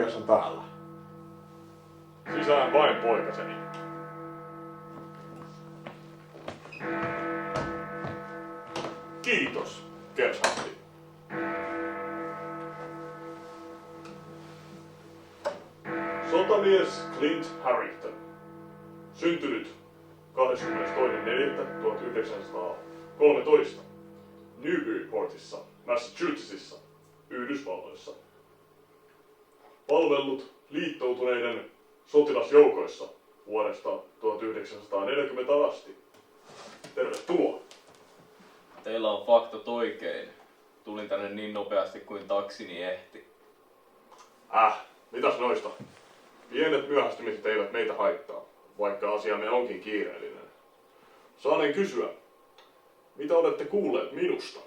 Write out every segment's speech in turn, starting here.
poikas on täällä? Sisään vain, poikaseni. Kiitos, kersantti. Sotamies Clint Harrington. Syntynyt 22.4.1913 Newburyportissa, Massachusettsissa, Yhdysvalloissa. Palvellut liittoutuneiden sotilasjoukoissa vuodesta 1940 asti. Tervetuloa. Teillä on faktat oikein. Tulin tänne niin nopeasti kuin taksini ehti. Mitäs noista? Pienet myöhästymiset eivät meitä haittaa, vaikka asiamme onkin kiireellinen. Saanen kysyä, mitä olette kuulleet minusta?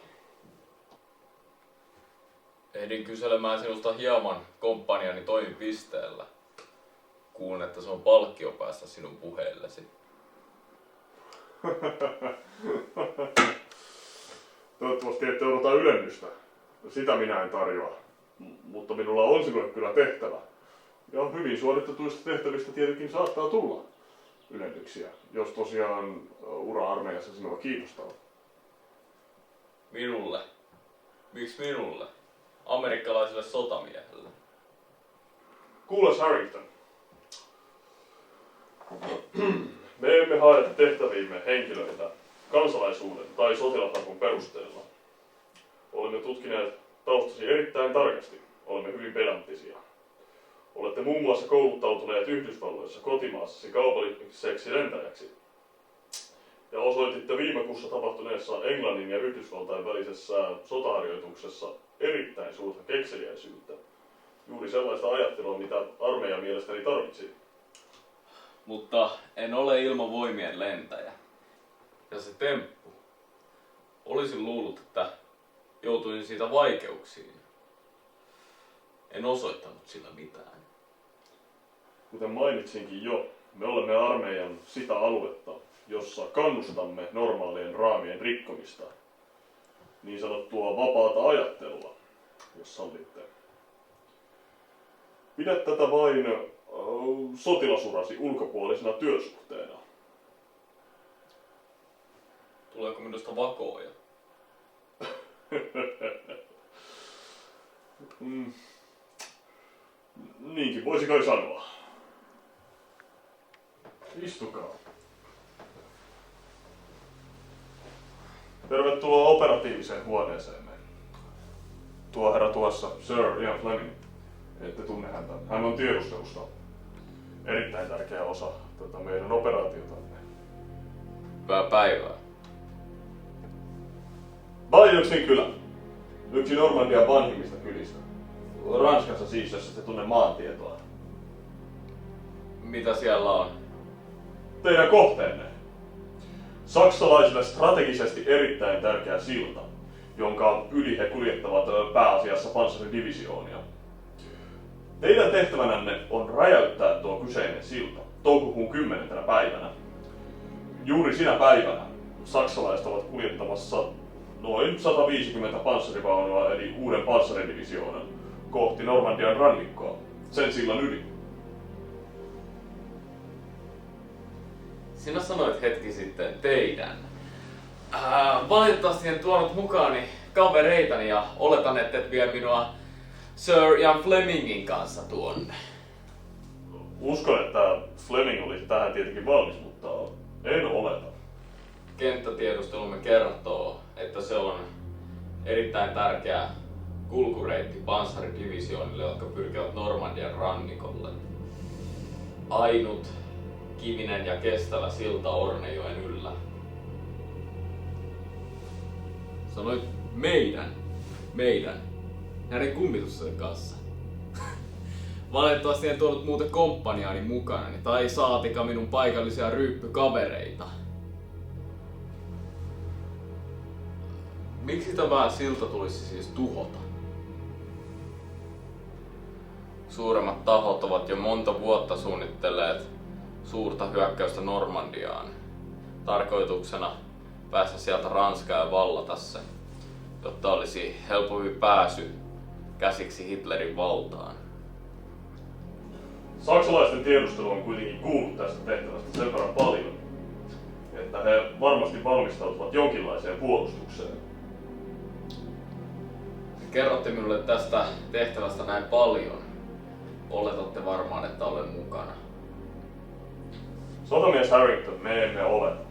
Ehdin kyselemään sinusta hieman komppaniani toimipisteellä. Kuulin, että se on palkkio päästä sinun puheellesi. Toivottavasti ette odota ylennystä. Sitä minä en tarjoa. Mutta minulla on sinulle kyllä tehtävä. Ja hyvin suoritetuista tehtävistä tietenkin saattaa tulla ylennyksiä, jos tosiaan ura armeijassa sinua kiinnostaa. Minulle? Miksi minulle? Amerikkalaiselle sotamiehelle. Kuules Harrington. Me emme hae tehtäviimme henkilöitä kansalaisuuden tai sotilasarvon perusteella. Olemme tutkineet taustasi erittäin tarkasti. Olemme hyvin pedanttisia. Olette muun muassa kouluttautuneet Yhdysvalloissa kotimaassasi kaupalliseksi lentäjäksi. Ja osoititte viime kuussa tapahtuneessa Englannin ja Yhdysvaltain välisessä sotaharjoituksessa erittäin suurta kekseliäisyyttä. Juuri sellaista ajattelua, mitä armeija mielestäni tarvitsi. Mutta en ole ilmavoimien lentäjä. Ja se temppu. Olisin luullut, että joutuisin siitä vaikeuksiin. En osoittanut sillä mitään. Kuten mainitsinkin jo, me olemme armeijan sitä aluetta, jossa kannustamme normaalien raamien rikkomista. Niin sanottua vapaata ajattelua, jos sallitte. Pidä tätä vain sotilasurasi ulkopuolisena työsuhteena. Tuleeko minusta vakooja? Niinkin voisi kai sanoa. Istukaa. Tervetuloa operatiiviseen huoneeseemme. Tuo herra tuossa, Sir Ian Fleming. Ette tunne häntä. Hän on tiedustelusta. Erittäin tärkeä osa tätä meidän operaatiotamme. Hyvää päivää. Bayeuxin kylä. Yksi Normandian vanhimmista kylistä. Ranskassa siis, jos ette tunne maantietoa. Mitä siellä on? Teidän kohteenne. Saksalaisille strategisesti erittäin tärkeä silta, jonka yli he kuljettavat pääasiassa panssaridivisioonia. Teidän tehtävänänne on räjäyttää tuo kyseinen silta toukokuun 10. päivänä. Juuri sinä päivänä saksalaiset ovat kuljettamassa noin 150 panssarivaunua eli uuden panssaridivisioonan kohti Normandian rannikkoa, sen sillan yli. Sinä sanoit hetki sitten teidän. Valitettavasti en tuonut mukaani kavereitani ja oletan, että et vie minua Sir Ian Flemingin kanssa tuonne. Uskon, että Fleming olisi tähän tietenkin valmis, mutta en oleta. Kenttätiedustelumme kertoo, että se on erittäin tärkeä kulkureitti panssaridivisioonille, jotka pyrkivät Normandian rannikolle. Ainut kivinen ja kestävä silta Ornejoen yllä. Sanoit meidän, näiden kummitusten kanssa. Valitettavasti en tuonut muuten komppaniaani mukanani, tai saatika minun paikallisia ryyppykavereita. Miksi tämä silta tulisi siis tuhota? Suuremmat tahot ovat jo monta vuotta suunnitelleet suurta hyökkäystä Normandiaan. Tarkoituksena päästä sieltä Ranskaan ja vallata se, jotta olisi helpompi pääsy käsiksi Hitlerin valtaan. Saksalaisten tiedustelu on kuitenkin kuullut tästä tehtävästä sen verran paljon, että he varmasti valmistautuvat jonkinlaiseen puolustukseen. Kerrotte minulle tästä tehtävästä näin paljon. Oletatte varmaan, että olen mukana. Sotamies Harrington, me emme oleta.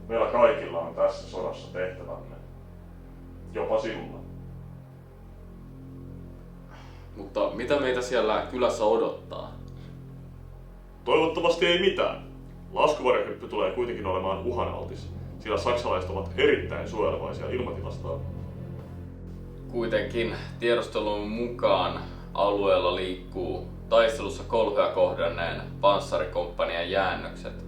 Meillä kaikilla on tässä sodassa tehtävämme. Jopa sinulla. Mutta mitä meitä siellä kylässä odottaa? Toivottavasti ei mitään. Laskuvarjohyppy tulee kuitenkin olemaan uhanaltis, sillä saksalaiset ovat erittäin suojelevaisia ilmatilastaan. Kuitenkin tiedustelun mukaan alueella liikkuu taistelussa kolhuja kohdanneen panssarikomppanian jäännökset.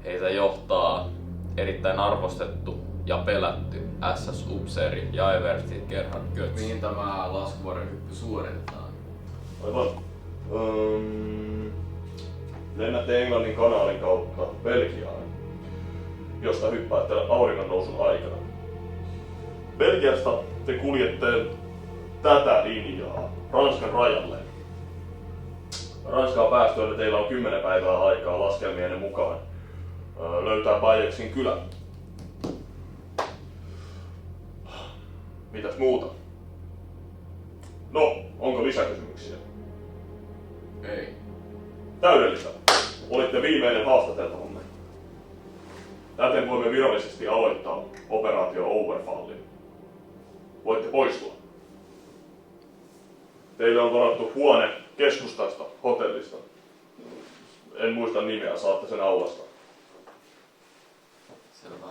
Heitä johtaa erittäin arvostettu ja pelätty SS-upseeri ja eversti Gerhard Götz. Mihin tämä laskuvarjohyppy suoritetaan? Aivan. Lennätte Englannin kanaalin kautta Belgiaan, josta hyppäätte auringon nousun aikana. Belgiasta te kuljette tätä linjaa Ranskan rajalle. Ranskaan päästyänne teillä on 10 päivää aikaa laskelmienne mukaan löytää Bayexin kylä. Mitäs muuta? No, onko lisäkysymyksiä? Ei. Täydellistä. Olitte viimeinen haastateltavumme. Täten voimme virallisesti aloittaa operaatio Overfallin. Voitte poistua. Teille on varattu huone keskustasta hotellista. En muista nimeä, saatte sen aulasta. Selvä.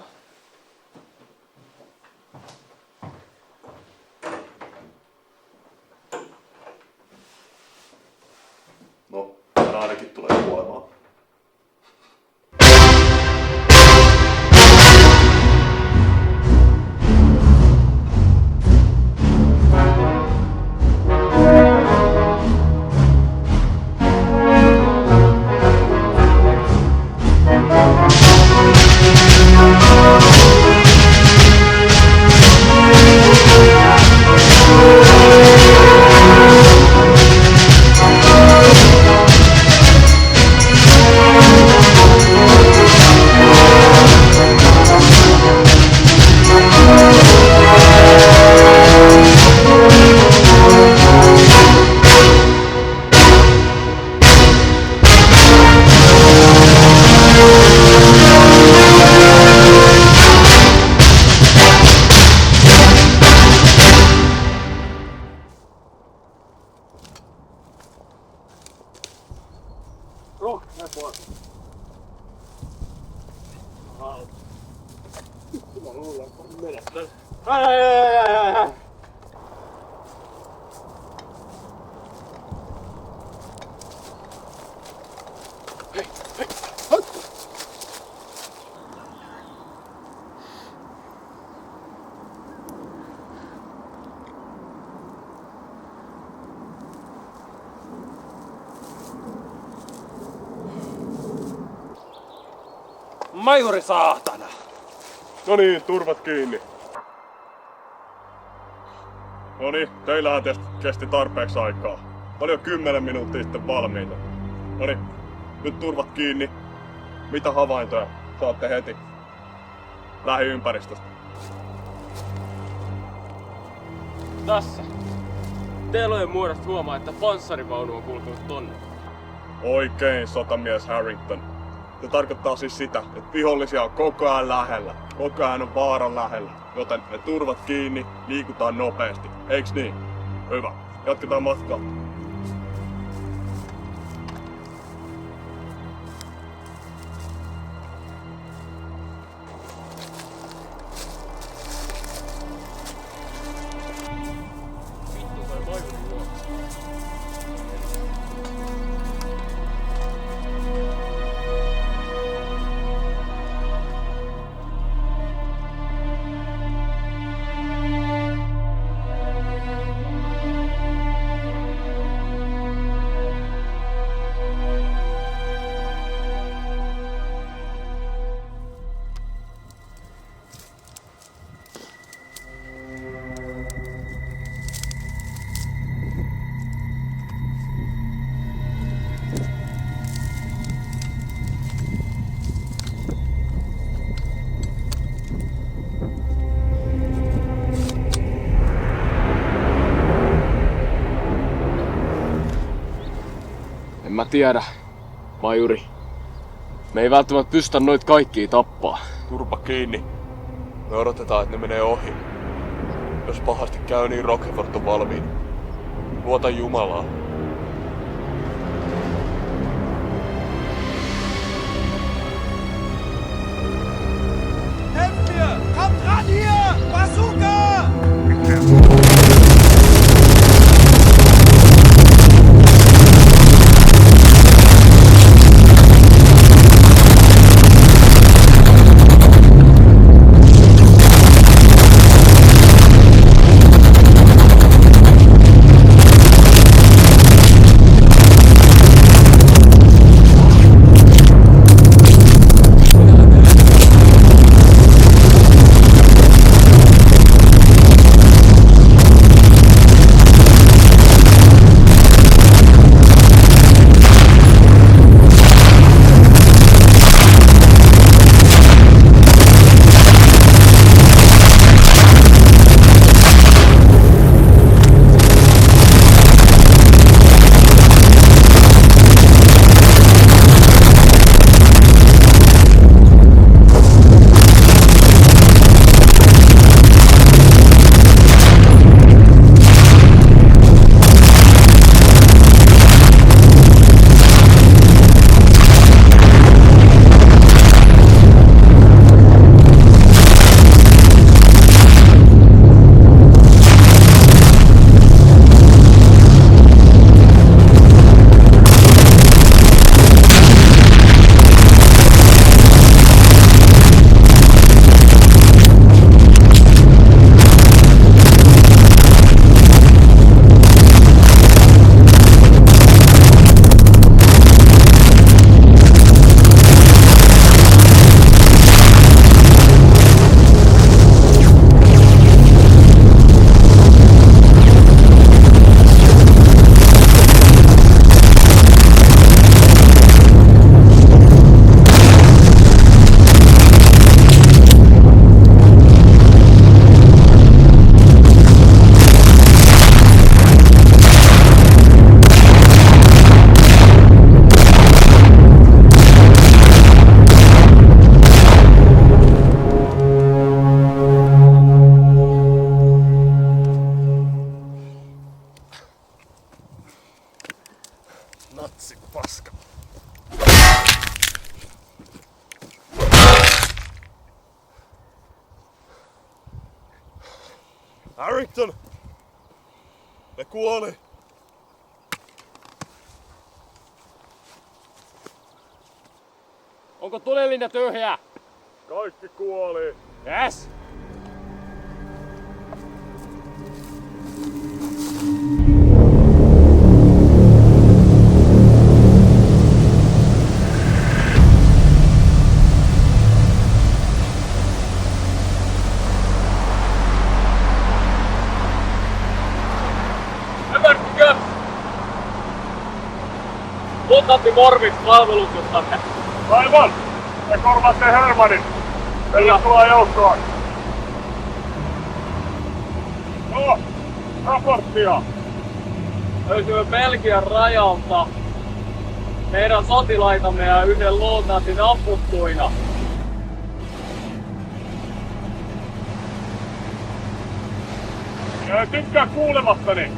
No, hän ainakin tulee kuolemaan. Majuri saatana! No niin, turvat kiinni. No niin, teillähän kesti tarpeeksi aikaa. Oli jo 10 minuuttia sitten valmiita. No niin, nyt turvat kiinni. Mitä havaintoja saatte heti lähiympäristöstä? Tässä. Telojen muodosta huomaa, että panssarivaunu on kulkenut tonne. Oikein, sotamies Harrington. Se tarkoittaa siis sitä, että vihollisia on koko ajan lähellä. Koko ajan on vaaran lähellä. Joten ne turvat kiinni, liikutaan nopeasti. Eiks niin? Hyvä. Jatketaan matkaa. Vittu toi majuri juoksi. tiedä, majuri. Me ei välttämättä pystytä noit kaikkia tappaa. Turpa kiinni. Me odotetaan, että ne menee ohi. Jos pahasti käy, niin Rockefort on valmiina. Luota Jumalaa. Helft mir! Kommt ran hier! Bazooka! Natsipaska. Harrington! Ne kuoli! Onko tulilinja tyhjä? Kaikki kuoli! Yes! Ymmärsikö? Otatte morvit palveluksestamme. Aivan! Me korvaatte Hermanin! Tervetuloa joukkoon! No, raporttia! Löytyy Belgian rajalta meidän sotilaitamme ja yhden luutnantin amputtuina. Tykkää kuulemastani!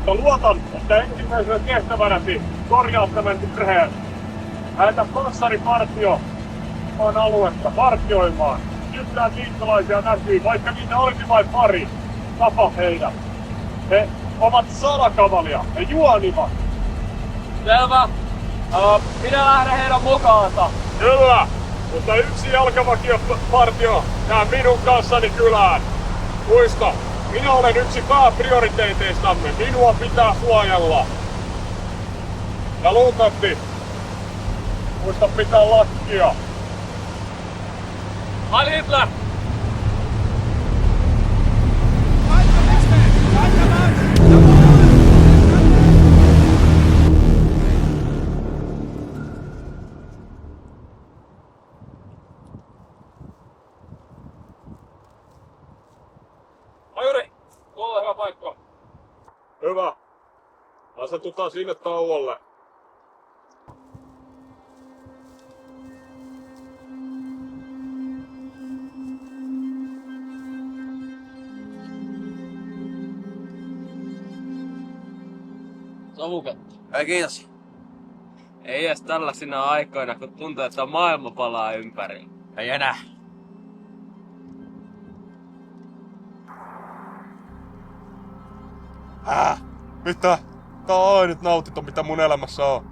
Mä luotan, että ensimmäisenä tehtävänäsi korjaat tämän virheen. Lähetä panssaripartio maan aluetta partioimaan. Yhtään liittolaisia näkyy, vaikka niitä olisi vain pari. Tapa heidät. He ovat salakavalia. He juonivat. Selvä. Minä lähden heidän mukaansa. Kyllä, mutta yksi jalkavakiopartio jää minun kanssani kylään. Muista, minä olen yksi pääprioriteeteistamme. Minua pitää suojella. Ja luutnantti, muista pitää lakkia. Heil Hitler! Majuri, tuolla on hyvä paikka. Hyvä. Asetutaan sinne tauolle. Savuketta. Ei kiitos. Ei edes tällaisina aikoina, kun tuntuu, että maailma palaa ympäri. Ei enää. Mitä? Tää on ainut nautinto, mitä mun elämässä on.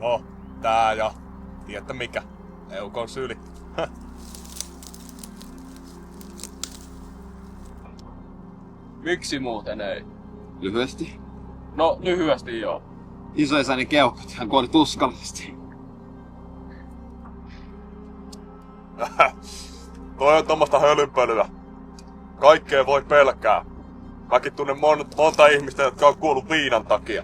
No, tää ja... Tiedätte mikä? Eukon syli. Miksi muuten ei? Lyhyesti. No, lyhyesti joo. Isoisäni keuhkot, hän kuoli tuskallisesti. Toi on tommoista hölynpölyä. Kaikkea voi pelkää. Mäkin tunnen monta ihmistä, jotka on kuollut viinan takia.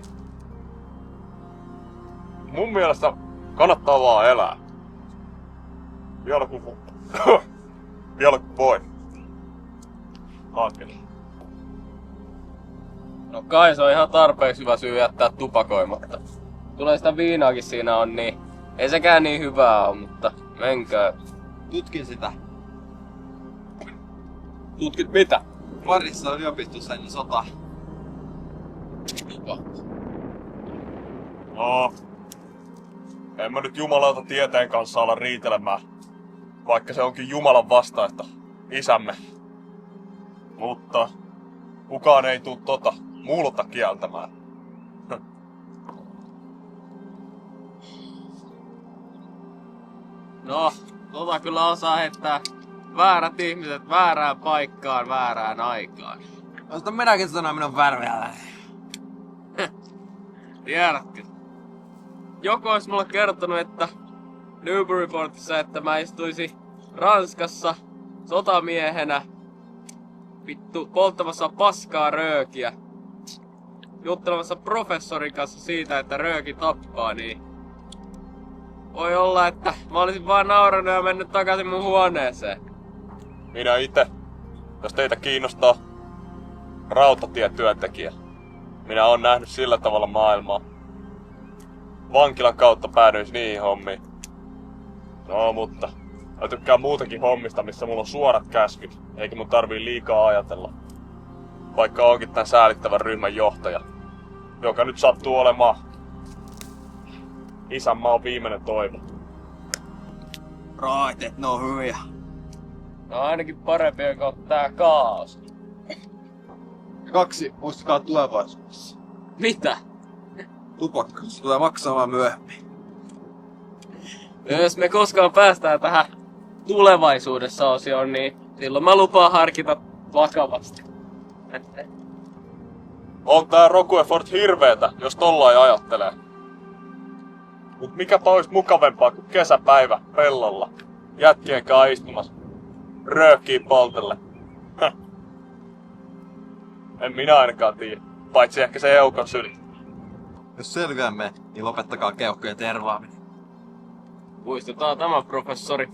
Mun mielestä kannattaa vaan elää. Vielä kun voi. Haakeli. No kai se on ihan tarpeeksi hyvä syy jättää tupakoimatta. Tulee sitä viinaakin siinä on, niin ei sekään niin hyvää ole, mutta menkää. Tutkin sitä. Tutkit mitä? Parissa yliopistossa ennen sotaa. No. En mä nyt jumalauta tieteen kanssa ala riitelemään. Vaikka se onkin Jumalan vastaista. Isämme. Mutta kukaan ei tuu multa kieltämään. No, kyllä osaa heittää väärät ihmiset väärään paikkaan väärään aikaan. Osta minäkin sanoa minun värveällä. Tiedätkö? Joku olisi mulle kertonut, että Newburyportissa, että mä istuisi Ranskassa sotamiehenä vittu polttamassa paskaa röökiä. Juttelemassa professorin kanssa siitä, että rööki tappaa, niin voi olla, että mä olisin vaan nauranut ja mennyt takaisin mun huoneeseen. Minä itse, jos teitä kiinnostaa, rautatietyöntekijä. Minä olen nähnyt sillä tavalla maailmaa. Vankilan kautta päädyin niihin hommiin. No, mutta mä tykkään muutakin hommista, missä mulla on suorat käskyt, eikä mun tarvii liikaa ajatella. Vaikka onkin tän säälittävän ryhmän johtaja, joka nyt sattuu olemaan isänmaan viimeinen toivo. Raiteet, ne on hyviä. No ainakin parempi kuin tää kaos. 2, muistakaa tulevaisuudessa. Mitä? Tupakka, se tulee maksamaan myöhemmin. Jos me koskaan päästään tähän tulevaisuudessa osioon, niin silloin mä lupaan harkita vakavasti. On tää Roquefort hirveetä, jos tollain ajattelee. Mut mikäpä ois mukavempaa kuin kesäpäivä pellolla, jätkien kaa istumassa, röökkiin poltelle. En minä ainakaan tiedä, paitsi ehkä se Eukon syli. Jos selviämme, niin lopettakaa keuhkojen tervaaminen. Muistetaan tämä, professori.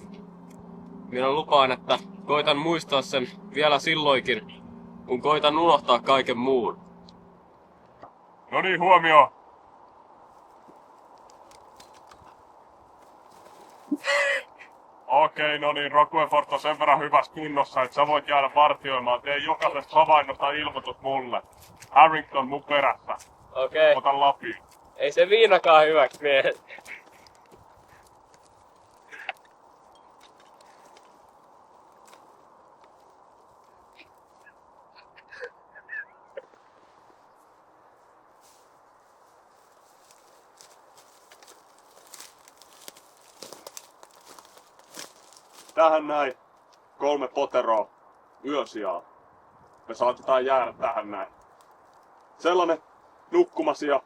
Minä lupaan, että koitan muistaa sen vielä silloinkin, kun koitan unohtaa kaiken muun. No niin, huomioon! Okei, no niin, Roquefort on sen verran hyvässä kunnossa, että sä voit jäädä vartioimaan. Tee jokaisesta havainnosta ilmoitus mulle. Harrington mun perässä. Okei. Ota lapi. Ei se viinakaan hyväksi miehet. Tähän näin 3 poteroa yösijaa. Me saatetaan jäädä tähän näin. Sellainen nukkumasia,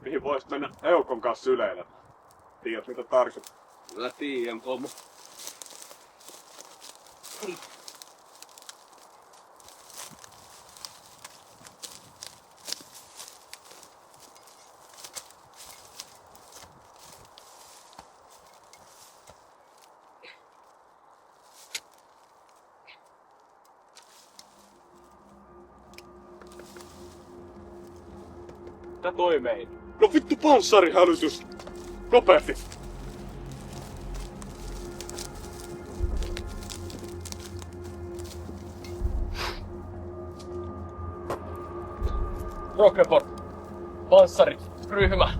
mihin voisit mennä Eukon kanssa syleilemään. Tiedät mitä tarkoittaa? Kyllä tiedän, pomo. Mitä toi mei? No vittu panssarihälytys! Nopeasti! Roquefort, panssariryhmä.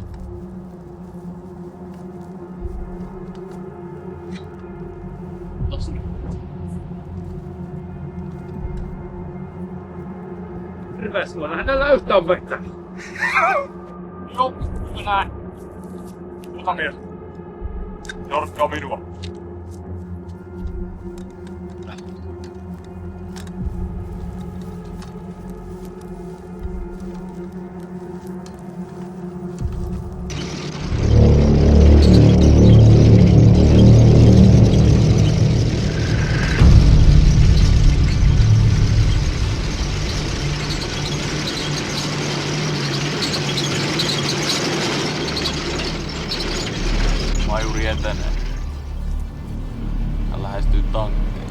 Tossa. Hirvees sulla hänellä yhtään vettä. Joo, mä näen. Mies. Jorkkaa minua. Majuri etenee. Hän lähestyy tankkeja.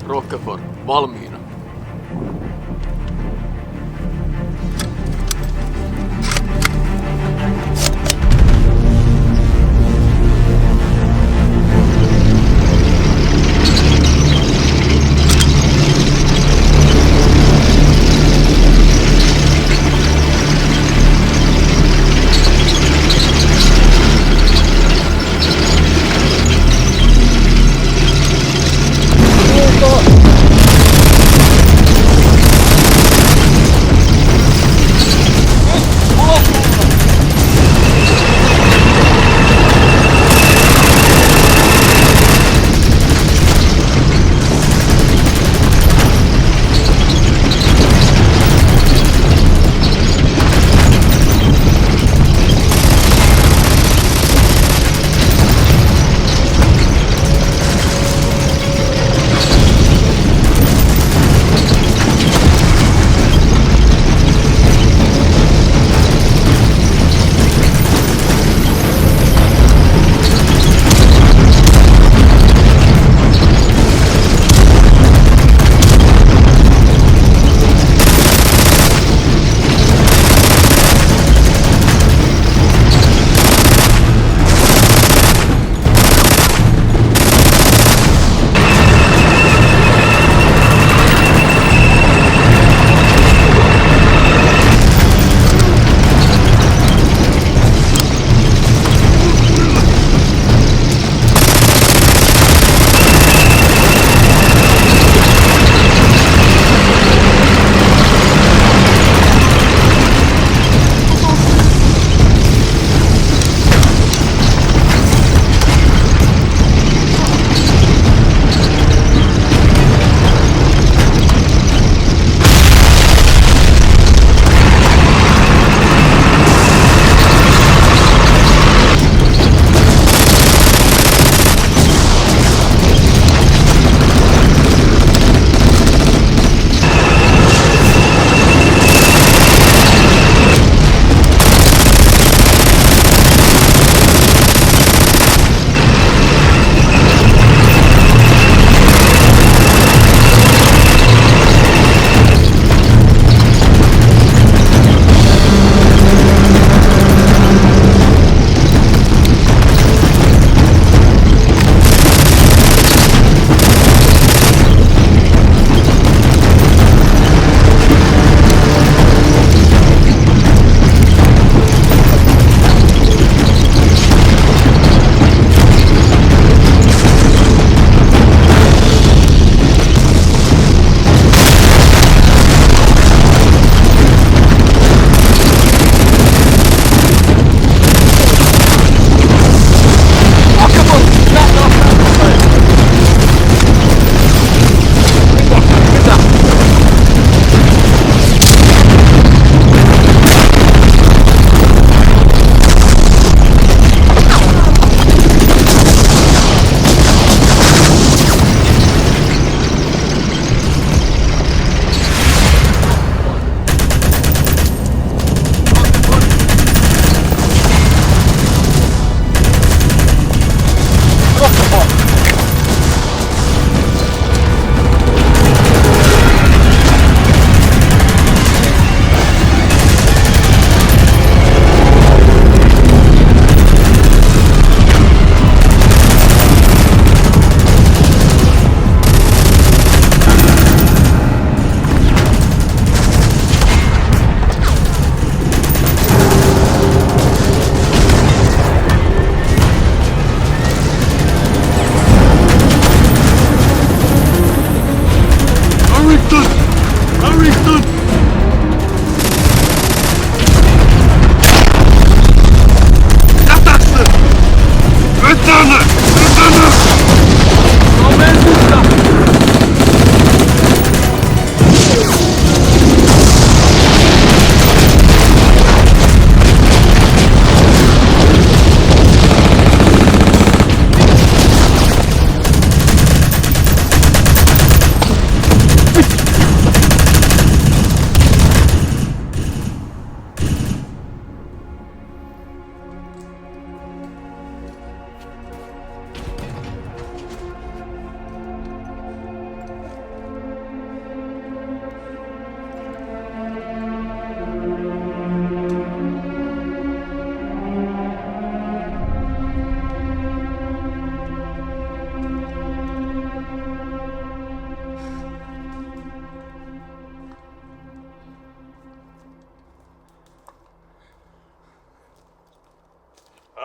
Rockefort, valmiina.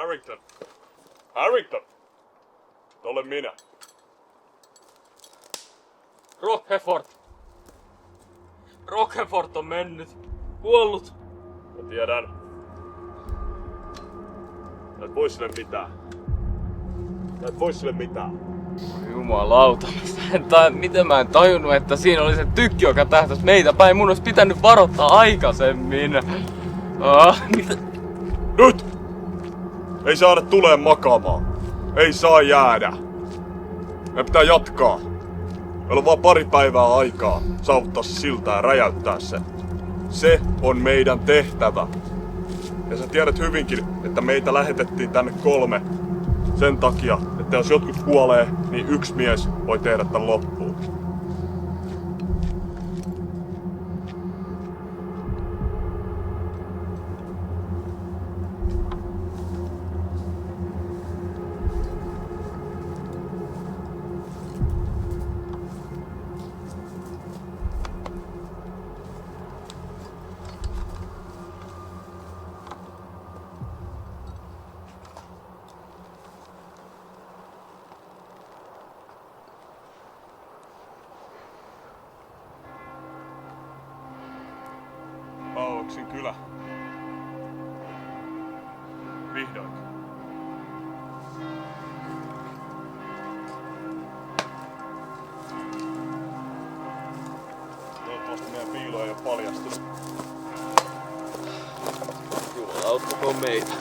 Harrington. Harrington! Olen minä. Rockefort on mennyt. Kuollut. Mä tiedän. Mä et voi sille mitään. Jumalauta. Miten mä en tajunnut, että siinä oli se tykki, joka tähtäsi meitä päin. Mun olisi pitänyt varoittaa aikaisemmin. Mitä? Nyt! Ei saada tulee makaamaan. Ei saa jäädä. Me pitää jatkaa. Meillä on vaan pari päivää aikaa saavuttaa se silta ja räjäyttää se. Se on meidän tehtävä. Ja sä tiedät hyvinkin, että meitä lähetettiin tänne 3 sen takia, että jos jotkut kuolee, niin yksi mies voi tehdä tän loppuun. Pauaksin kylä. Vihdoinkin. Toivottavasti meidän piilo ei oo paljastunut. Jumala auttakoon meitä.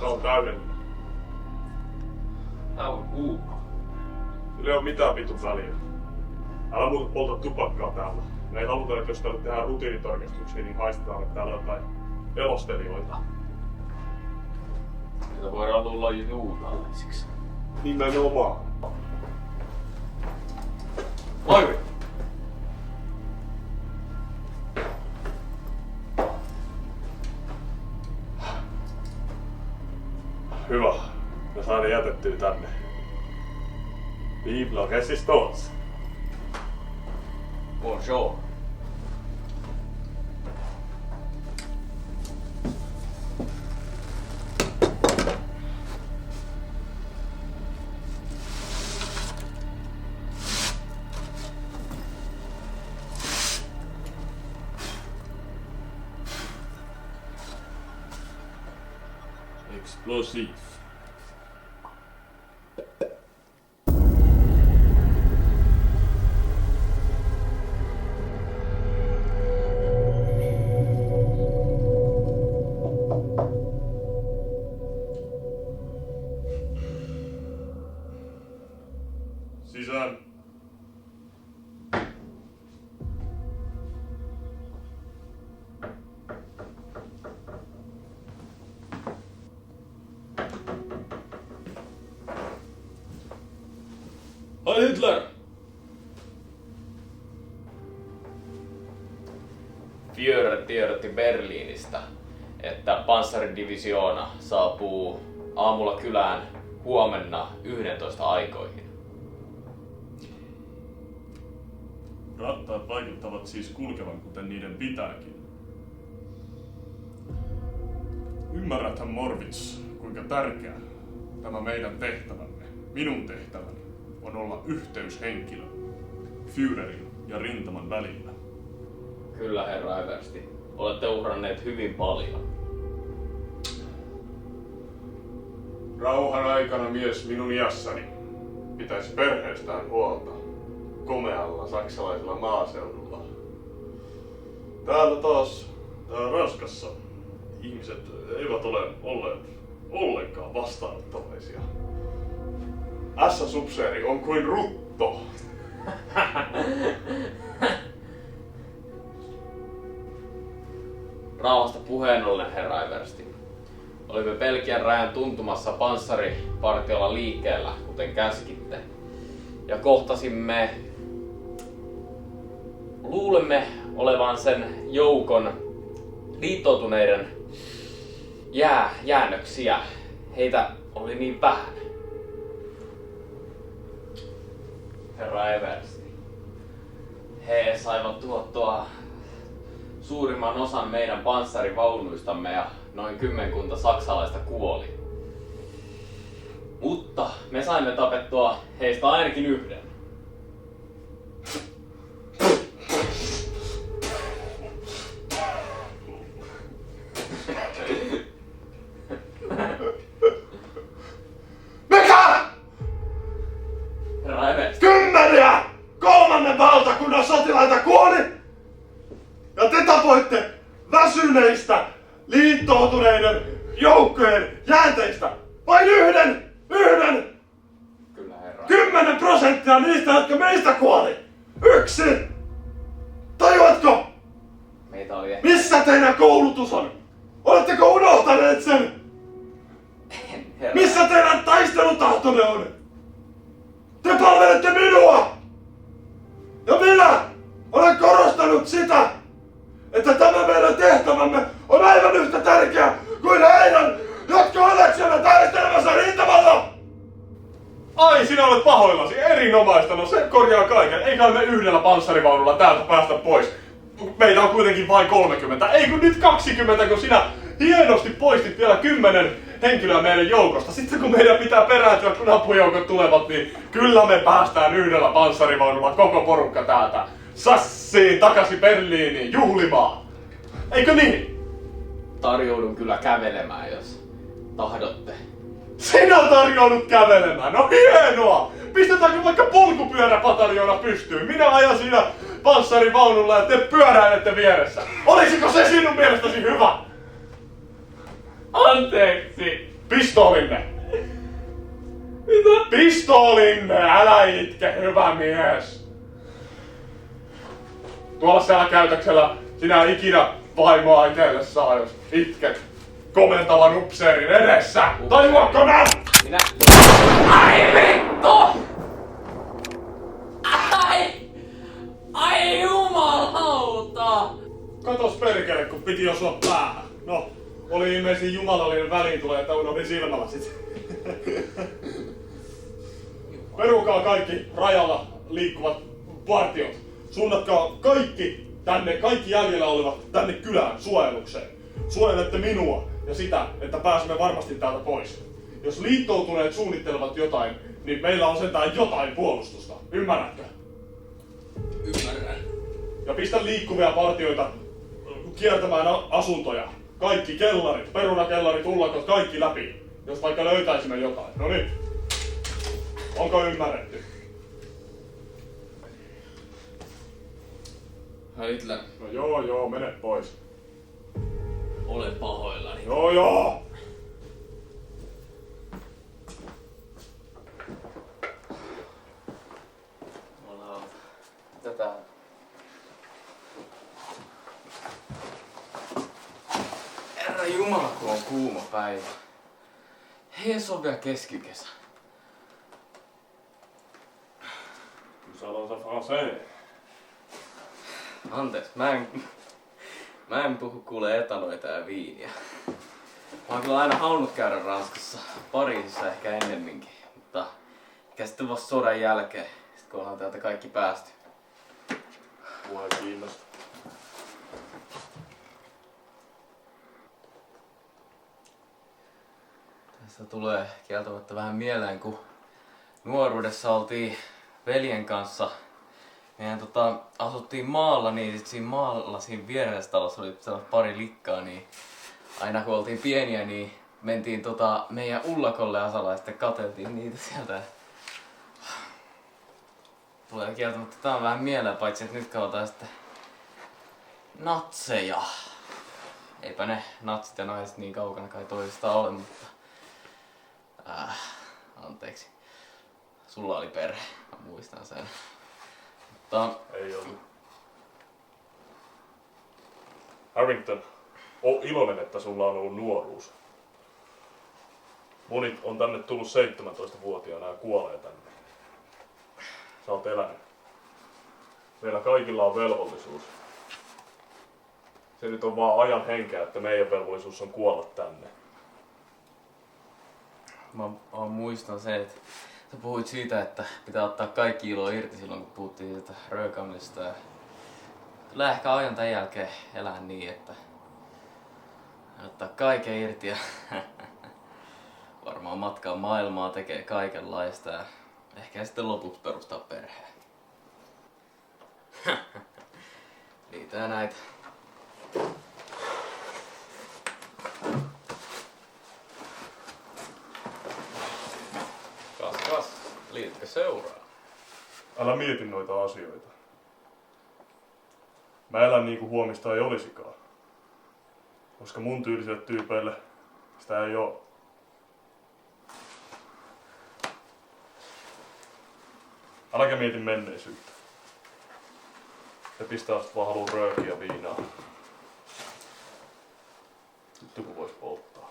Se on täydellinen. Tää on kuuma. Sillä ei oo mitään vitun väliä. Älä muuta polta tupakkaa täällä. Me ei haluta, että jos täällä tehdään rutiinitarkastuksia, niin haistetaan, että täällä on jotain elostelijoita. Niitä voidaan tulla juutalaisiksi. Nimenomaan. Lauri! Hyvä. Me saan ne jätettyä tänne. Vive la résistance! Bonjour. Explosif. Sisään. Heil Hitler! Führer tiedotti Berliinistä, että panssaridivisioona saapuu aamulla kylään huomenna 11 aikoihin. Rattaat vaikuttavat siis kulkevan kuten niiden pitääkin. Ymmärräthän Morvits, kuinka tärkeä tämä meidän tehtävämme, minun tehtäväni, on olla yhteyshenkilö Führerin ja rintaman välillä. Kyllä, herra Eversti. Olette uhranneet hyvin paljon. Rauhan aikana mies minun iässäni pitäisi perheestään huolta komealla saksalaisella maaseudulla. Täällä Ranskassa ihmiset eivät ole olleet ollenkaan vastaanottavaisia. S-supseeri on kuin rutto. Rauhasta puheen ollen, herra Eversti. Olimme Belgian rajan tuntumassa panssaripartiolla liikkeellä, kuten käskitte. Ja kohtasimme, luulemme olevan sen joukon liittoutuneiden jäännöksiä. Heitä oli niin vähän. Herra Eversti. He saivat tuottua suurimman osan meidän panssarivaunuistamme ja noin 10 saksalaista kuoli. Mutta me saimme tapettua heistä ainakin yhden. Mikä? Herra Eversti. 10 kolmannen valtakunnan sotilaita kuoli! Ja te tapoitte väsyneistä liittoutuneiden joukkojen jäänteistä vain yhden! Kyllä, herra. 10% niistä, jotka meistä kuoli! Yksin! Tajuatko? Meitä oli Missä teidän koulutus on? Oletteko unohtaneet sen? herra. Missä teidän taistelutahtonne on? Te palvelette minua! Ja minä olen korostanut sitä, että tämä meidän tehtävämme on aivan yhtä tärkeä kuin heidän, jotka ovat siellä taistelemassa rintamalla! Ai, sinä olet pahoillasi. Erinomaista. No se korjaa kaiken. Eiköhän me yhdellä panssarivaunulla täältä päästä pois. Meitä on kuitenkin vain 30. Ei kun nyt 20, kun sinä hienosti poistit vielä 10 henkilöä meidän joukosta. Sitten kun meidän pitää perääntyä, kun apujoukot tulevat, niin kyllä me päästään yhdellä panssarivaunulla koko porukka täältä Sassiin takaisin Berliiniin juhlimaan. Eikö niin? Tarjoudun kyllä kävelemään, jos tahdotte. Sinä tarjoudut kävelemään, no hienoa! Pistetäänkö vaikka polkupyöräpataljoona pystyyn? Minä ajan siinä panssarivaunulla ja te pyöräilette vieressä. Olisiko se sinun mielestäsi hyvä? Anteeksi! Pistoolinne! Mitä? Pistoolinne! Älä itke, hyvä mies! Tuolla siellä käytöksellä sinä ikinä vaimoa itselle saa, jos itket komentavan upseerin edessä. Tajuatko nää? Minä... Ai vittu! Ai jumalauta! Katos perkele, kun piti osua päähän. No, oli ilmeisesti jumalallinen väliintulo, että unohdin silmälasit. Perukaa kaikki rajalla liikkuvat partiot. Suunnatkaa kaikki jäljellä olevat tänne kylään suojelukseen. Suojelette minua ja sitä, että pääsemme varmasti täältä pois. Jos liittoutuneet suunnittelevat jotain, niin meillä on sentään jotain puolustusta. Ymmärrätkö? Ymmärrän. Ja pistä liikkuvia partioita kiertämään asuntoja. Kaikki kellarit, perunakellarit, ullakot, kaikki läpi. Jos vaikka löytäisimme jotain. No niin. Onko ymmärretty? Hitler, No joo, mene pois. olen pahoillani. Joo. Tätä... Herra Jumala, kun on kuuma päivä. Hei, se on vielä keskikesä. Salonsa français. Anteeksi, mä en puhu kuule etanoita ja viiniä. Mä oon kyllä aina halunnut käydä Ranskassa, Pariisissa ehkä ennemminkin, mutta eikä sitten vasta sodan jälkeen, sit kun ollaan täältä kaikki päästy. Mua ei kiinnosta. Tässä tulee kieltämättä vähän mieleen, kun nuoruudessa oltiin veljen kanssa meidän asuttiin maalla, niin sit siinä maalla siinä vieressä talossa oli pari likkaa, niin aina kun oltiin pieniä, niin mentiin meidän ullakolle Asalla ja sitten katseltiin niitä sieltä. Tulee kieltämättä tää on vähän mieleen, paitsi että nyt katsotaan sitten natseja. Eipä ne natsit ja naiset niin kaukana kai toisistaan ole, mutta anteeksi. Sulla oli perhe, mä muistan sen. Mutta Ei ollut. Harrington, oo iloinen, että sulla on ollut nuoruus. Monit on tänne tullut 17-vuotiaana ja kuolee tänne. Sä oot elänyt. Meillä kaikilla on velvollisuus. Se nyt on vaan ajan henkeä, että meidän velvollisuus on kuolla tänne. mä muistan sen, että sä puhuit siitä, että pitää ottaa kaikki ilo irti silloin, kun puhuttiin siitä röökaamisesta. Ja kyllä ehkä aion tämän jälkeen elää niin, että ottaa kaiken irti ja varmaan matkaa maailmaa, tekee kaikenlaista ja ehkä sitten lopuksi perustaa perheen. Niitä ja näitä. Kas, liitytkö seuraa? Älä mieti noita asioita. Mä elän niinku huomista ei olisikaan. Koska mun tyylisille tyypeille sitä ei oo. Äläkä mieti menneisyyttä. Ja pistä asti vaan haluu röökiä viinaa. Nyt kun vois polttaa.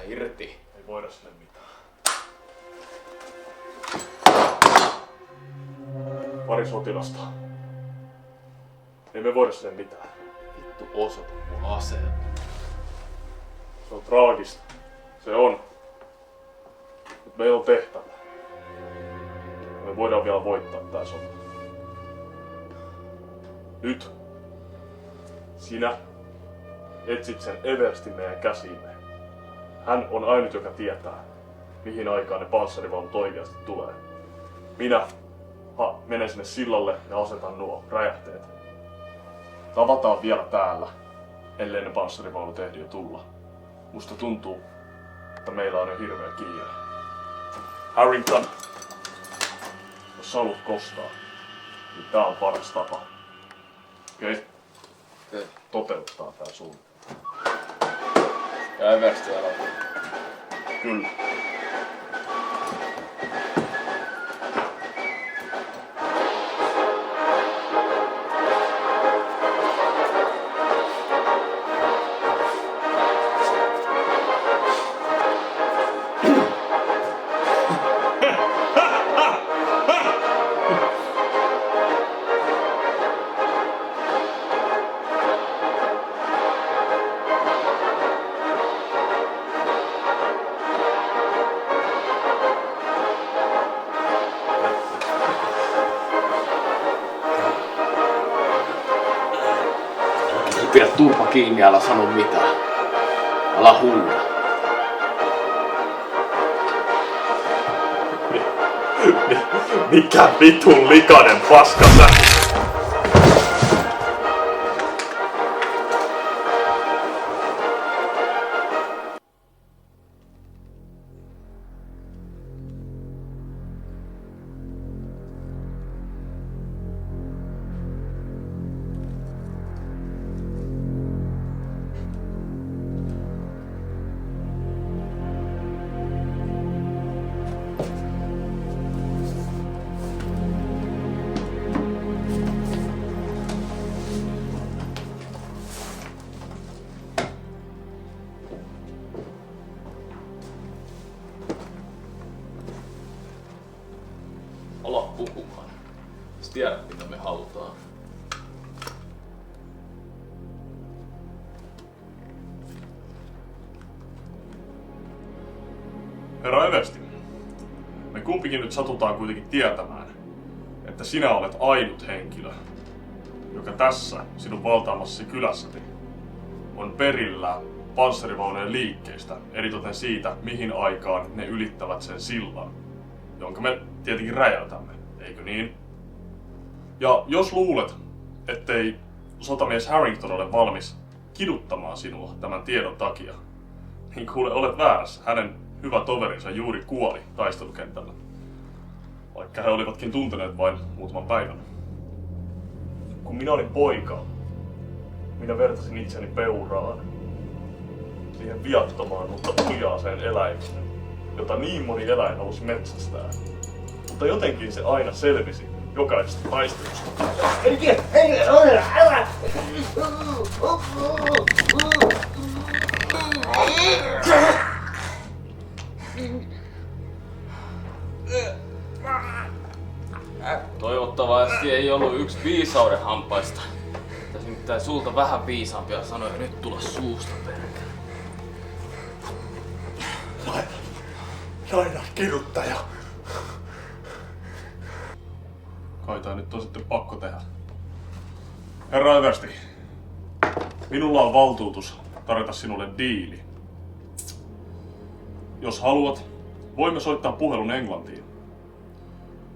irti. Ei voida sille mitään. Pari sotilasta. Ei me voida sille mitään. Vittu osoita mun aseen. Se on traagista. Se on. Mut meillä on tehtävä. Me voidaan vielä voittaa tää sota. Nyt sinä etsit sen Everstin meidän käsiimme. Hän on ainut, joka tietää, mihin aikaan ne panssarivaunut oikeasti tulee. Minä menen sinne sillalle ja asetan nuo räjähteet. Tavataan vielä täällä, ellei ne panssarivaunut ehdi jo tulla. Musta tuntuu, että meillä on jo hirveä kiire. Harrington, jos sä haluat kostaa, niin tää on paras tapa. Okei? Okei. Toteuttaa tää suunnitelma. Ja Eversti älä. Kyllä. Pidä turpa kiinni, älä sano mitään. Älä huuda. Mikä vitun likainen paska sä? Ala puhumaan. Sä tiedät mitä me halutaan. Herra Eversti, me kumpikin nyt satutaan kuitenkin tietämään, että sinä olet ainut henkilö, joka tässä sinun valtaamassasi kylässäsi on perillä panssarivaunujen liikkeistä, eritoten siitä, mihin aikaan ne ylittävät sen sillan, jonka me tietenkin räjäytämme, eikö niin? Ja jos luulet, ettei sotamies Harrington ole valmis kiduttamaan sinua tämän tiedon takia, niin kuule, olet väärässä. Hänen hyvä toverinsa juuri kuoli taistelukentällä, vaikka he olivatkin tunteneet vain muutaman päivän. Kun minä olin poika, minä vertasin itseni peuraan, siihen viattomaan, mutta uljaaseen eläimeen, jota niin moni eläin halusi metsästää. Mutta jotenkin se aina selvisi jokaisesta taistelusta. Toivottavasti ei ollut yksi viisauden hampaista. Tässä nimittäin sulta vähän viisaampia sanoja nyt tulla suusta perkele. Naina, kiduttaja. Kai tää nyt on sitten pakko tehdä. Herra Eversti, minulla on valtuutus tarjota sinulle diili. Jos haluat, voimme soittaa puhelun Englantiin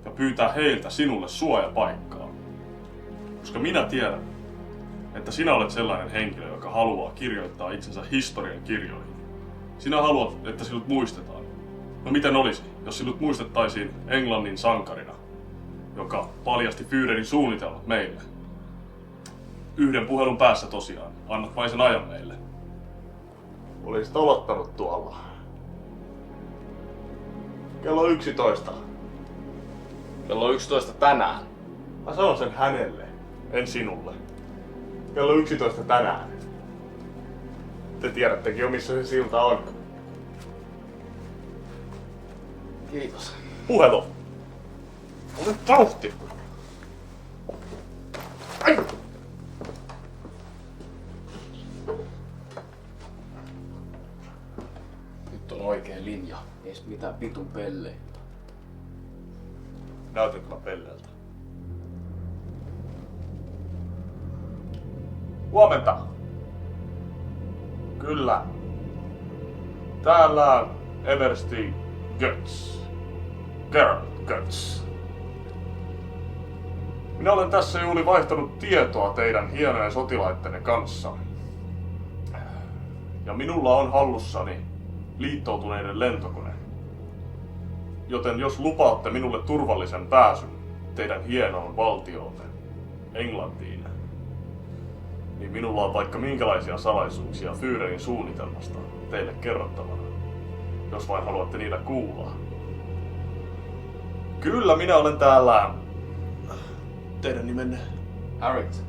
ja pyytää heiltä sinulle suojapaikkaa. Koska minä tiedän, että sinä olet sellainen henkilö, joka haluaa kirjoittaa itsensä historian kirjoihin. Sinä haluat, että sinut muistetaan. No miten olisi, jos sinut muistettaisiin Englannin sankarina, joka paljasti Führerin suunnitelmat meille? Yhden puhelun päässä tosiaan. Annat vain sen ajan meille. Olisit aloittanut tuolla. Kello 11. Kello 11 tänään. Mä sanon sen hänelle, en sinulle. Kello 11 tänään. Te tiedättekin jo missä se silta on. Kiitos. Puhelu. Ole tauhti. Ai! Nyt on oikea linja. Ei sit mitään pitun pelleä. Näytätkö mä pelleeltä? Huomenta. Kyllä. Täällä Eversti Götz. Gerald Götz. Minä olen tässä juuri vaihtanut tietoa teidän hienojen sotilaittenne kanssa. Ja minulla on hallussani liittoutuneiden lentokone. Joten jos lupaatte minulle turvallisen pääsyn teidän hienoon valtioonne, Englantiin, niin minulla on vaikka minkälaisia salaisuuksia Führerin suunnitelmasta teille kerrottavana, jos vain haluatte niitä kuulla. Kyllä, minä olen täällä. Teidän nimenne? Harrington.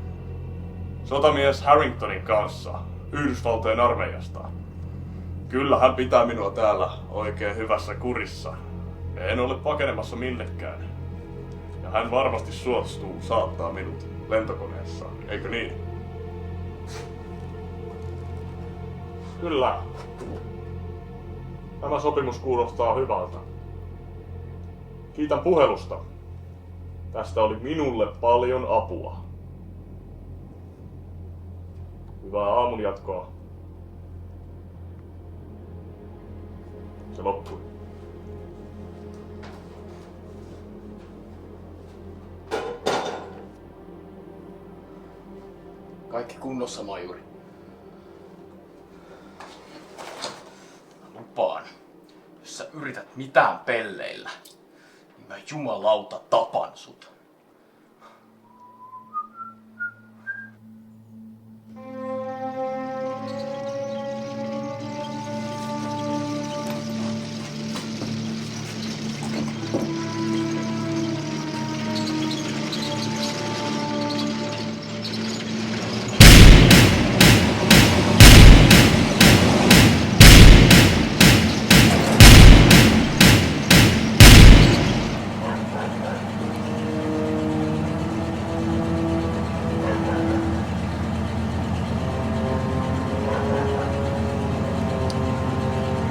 Sotamies Harringtonin kanssa, Yhdysvaltojen armeijasta. Kyllä, hän pitää minua täällä oikein hyvässä kurissa. En ole pakenemassa minnekään. Ja hän varmasti suostuu saattaa minut lentokoneessaan, eikö niin? Kyllä. Tämä sopimus kuulostaa hyvältä. Kiitän puhelusta. Tästä oli minulle paljon apua. Hyvää aamunjatkoa. Se loppui. Kaikki kunnossa, majuri. Lupaan, jos sä yrität mitään pelleillä, niin mä jumalauta tapan sut.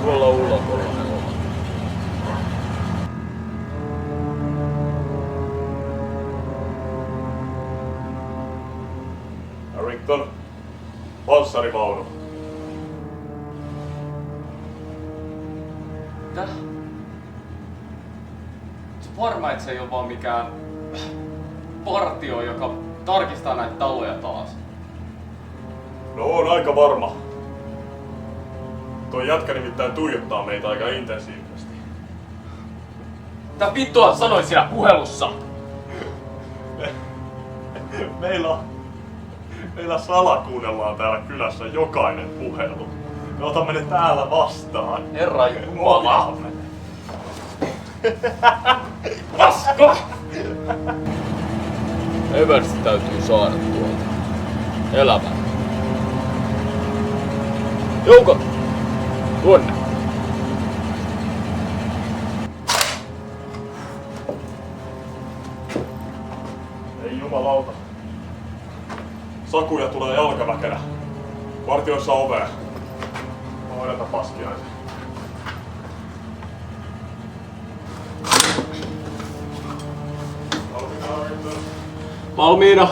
Tuolla ulkopuolella ne ovat. Harrington, panssarivaunu. Mitä? Se varma, että se ei ole vaan mikään partio, joka tarkistaa näitä taloja taas. No on aika varma. Tuo jätkä nimittäin tuijottaa meitä aika intensiivisesti. Mitä vittua sanoit siinä puhelussa? Meillä salakuunnellaan täällä kylässä jokainen puhelu. Me otamme ne täällä vastaan. Herra Jumala! Paska! Eversti täytyy saada tuolta. Elämään. Joukot! Tuonne! Ei jumalauta. Sakuja tulee jalkaväkenä. Vartioissa ovea. Hoideta paskiaisen. Valmiina!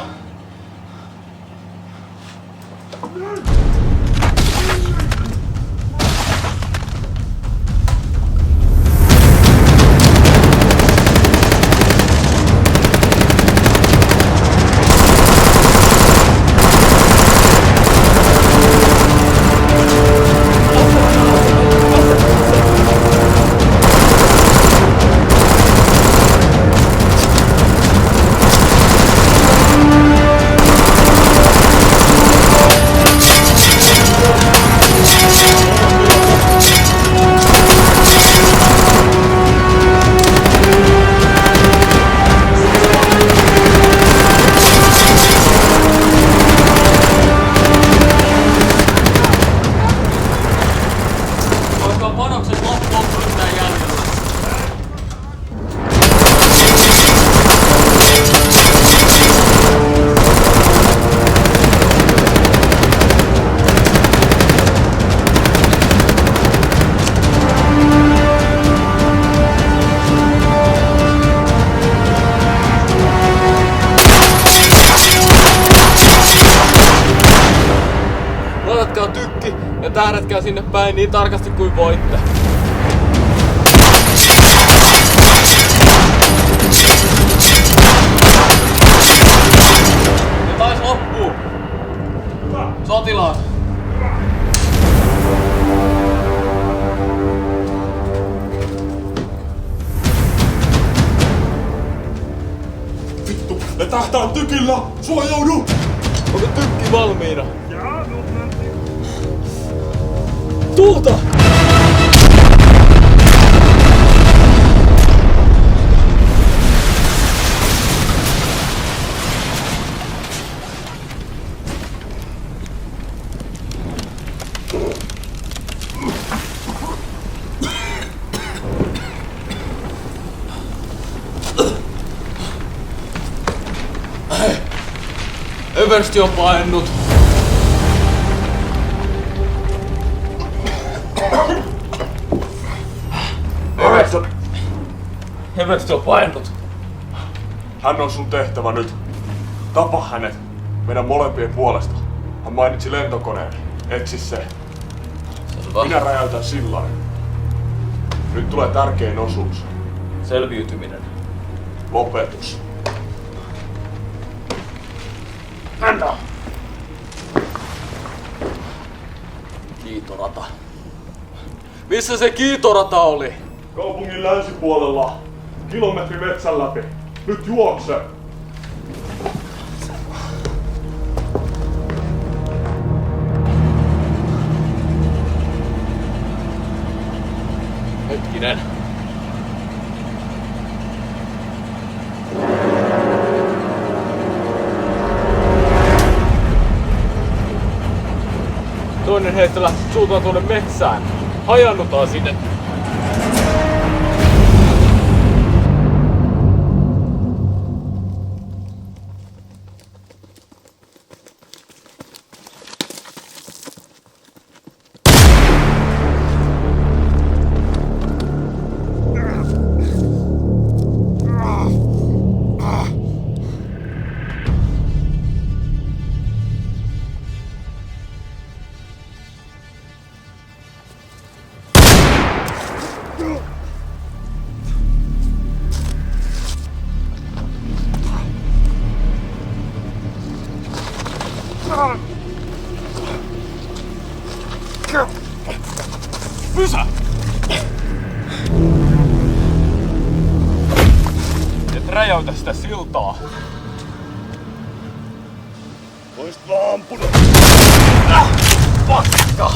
Kulkea sinne päin niin tarkasti kuin voitte. Se taisi loppuu. Sotilaat. Vittu, ne tähtää tykillä! Suojaudu! Onko tykki valmiina? Tuulta! Eversti on paennut. Eversti on paennut. Hän on sun tehtävä nyt. Tapa hänet. Meidän molempien puolesta. Hän mainitsi lentokoneen. Etsi se. Selvä. Minä räjäytän sillain. Nyt tulee tärkein osuus. Selviytyminen. Lopetus. Mennään! Kiitorata. Missä se kiitorata oli? Kaupungin länsipuolella. Kilometri metsän läpi. Nyt juokse! Hetkinen. Toinen heistä lähti suuntaan tuonne metsään. Hajannutaan sinne. Pysä! Et räjäytä sitä siltaa. Oisit vaan ampunut! Paska!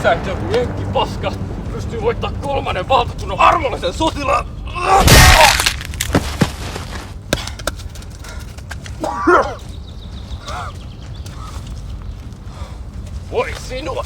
Sä et joku jenkkipaska pystyy voittaa kolmannen valtakunnan armollisen sotilaan! Voi sinua!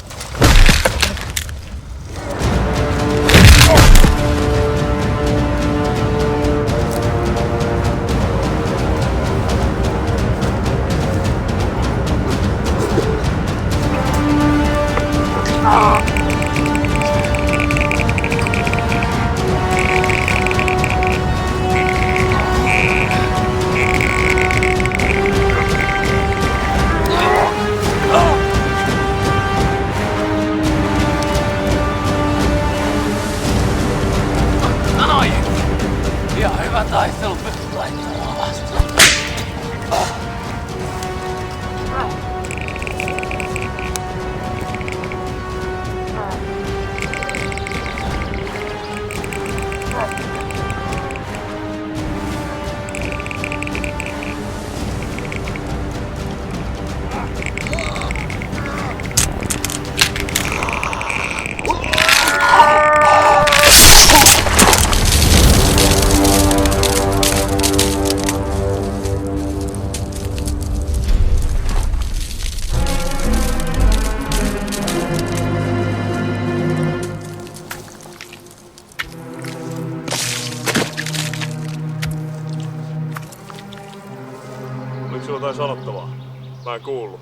taistelu perustuslaittoa vastaan. Oliko sulla jotain sanottavaa? Mä en kuullut.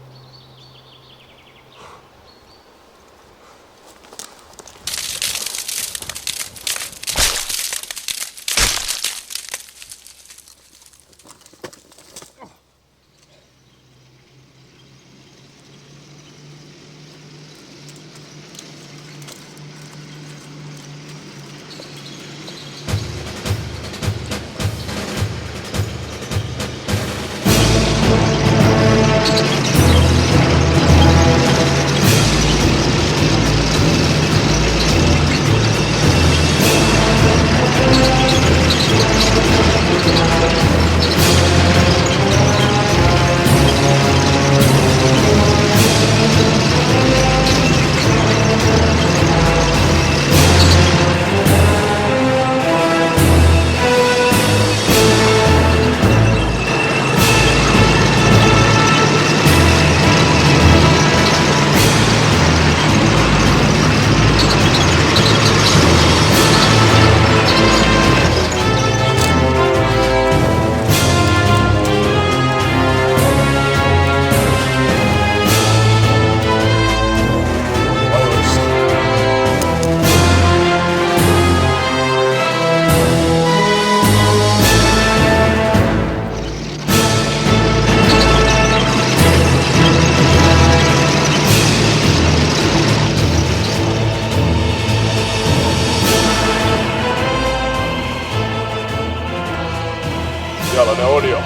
Siellä ne on jo.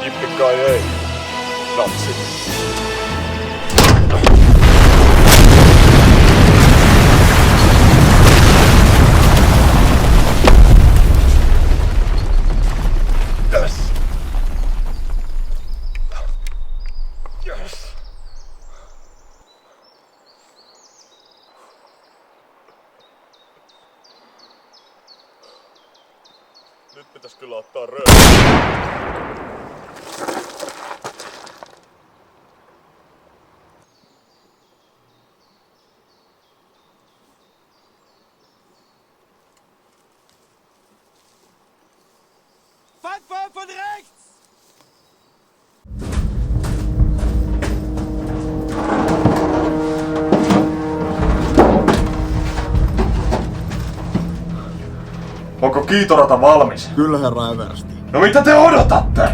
Jippi ei. Napsi. Yes. Yes. Nyt pitäis kyllä ottaa Feindwurf von rechts! Onko kiitorata valmis? Kyllä herra eversti. No mitä te odotatte?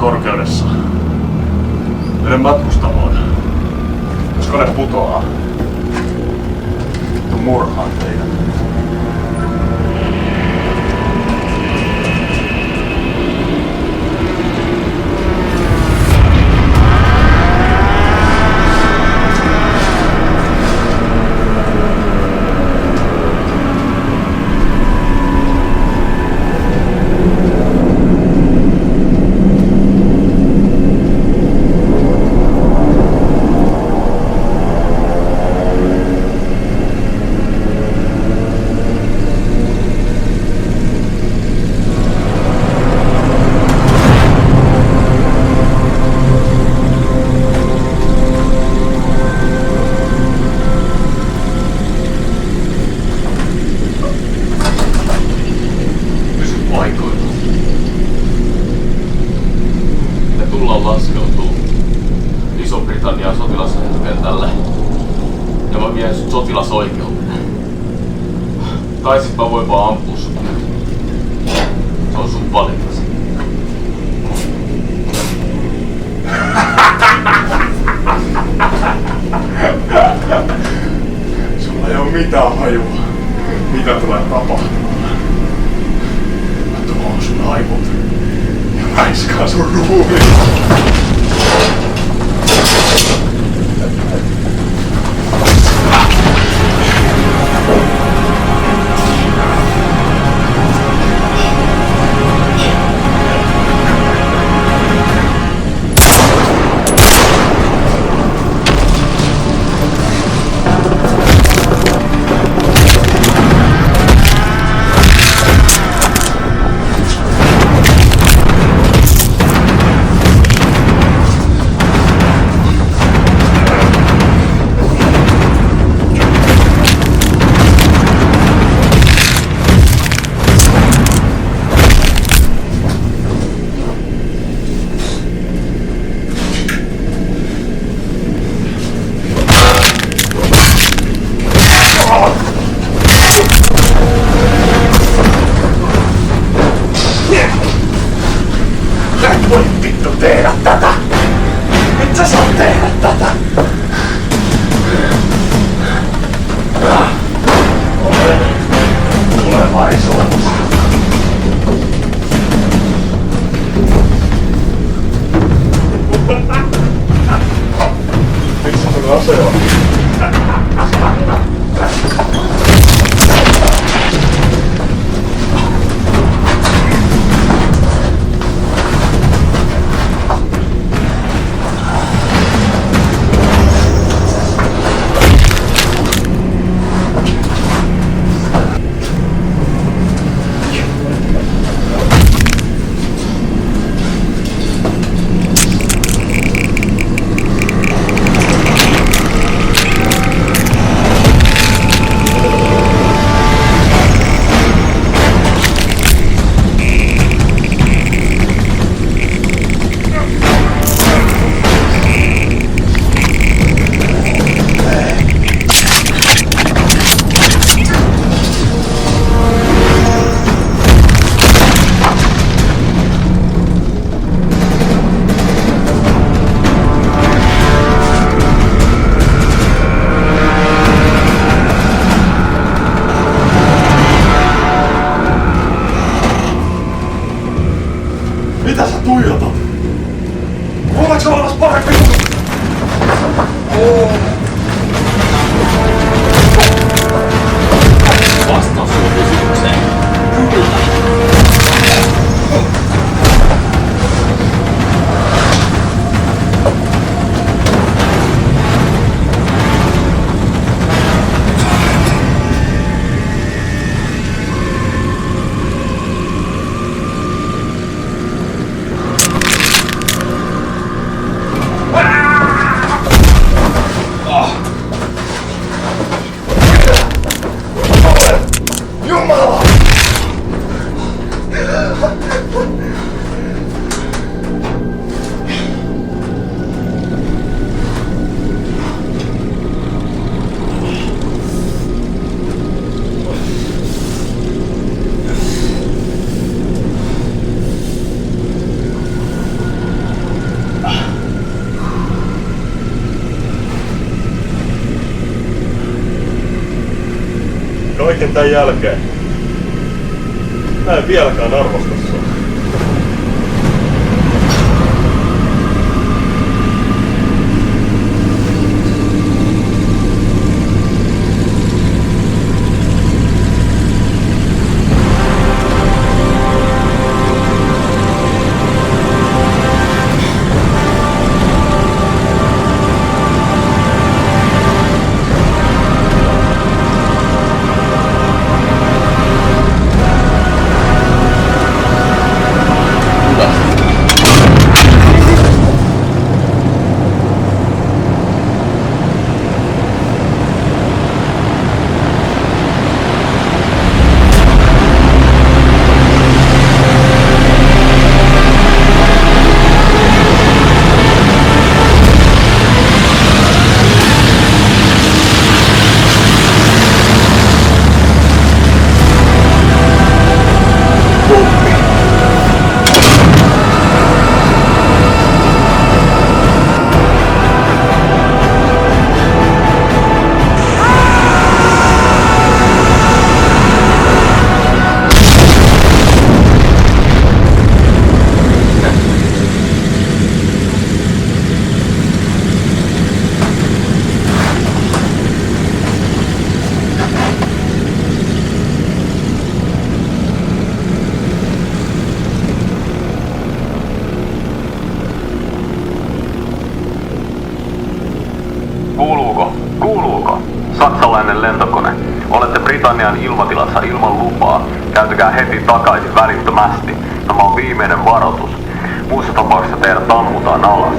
Korkeudessa. Mene matkustamoon. Jos kone putoaa, murhaan teidät. Laskeutuu Iso-Britannian sotilaskentälle ja mä vien sut sotilasoikeuteen. Tai sit mä voin vaan ampua sut. Se on sun valintasi. Sulla ei oo mitään hajua, mitä tulee tapahtumaan. Mä tuon sun aivot ja väiskaan sun ruumiin. Voi vittu tehdä tätä! Et sä saa tehdä tätä! Olen tulevaisuus. Missä sun ase on? Mitä sä tuijotat? Olleks olemassa parempi? Vastaus sulle kysymykseen. Kyllä. kaiken tän jälkeen. Mä en vieläkään arvosta sua. Kuuluuko? Saksalainen lentokone. Olette Britannian ilmatilassa ilman lupaa. Käytäkää heti takaisin välittömästi. Tämä on viimeinen varoitus. Muussa tapauksessa teidät ammutaan alas.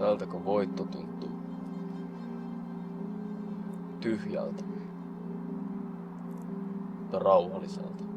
Tältäkö voitto tuntuu? Tyhjältä. Mutta rauhalliselta.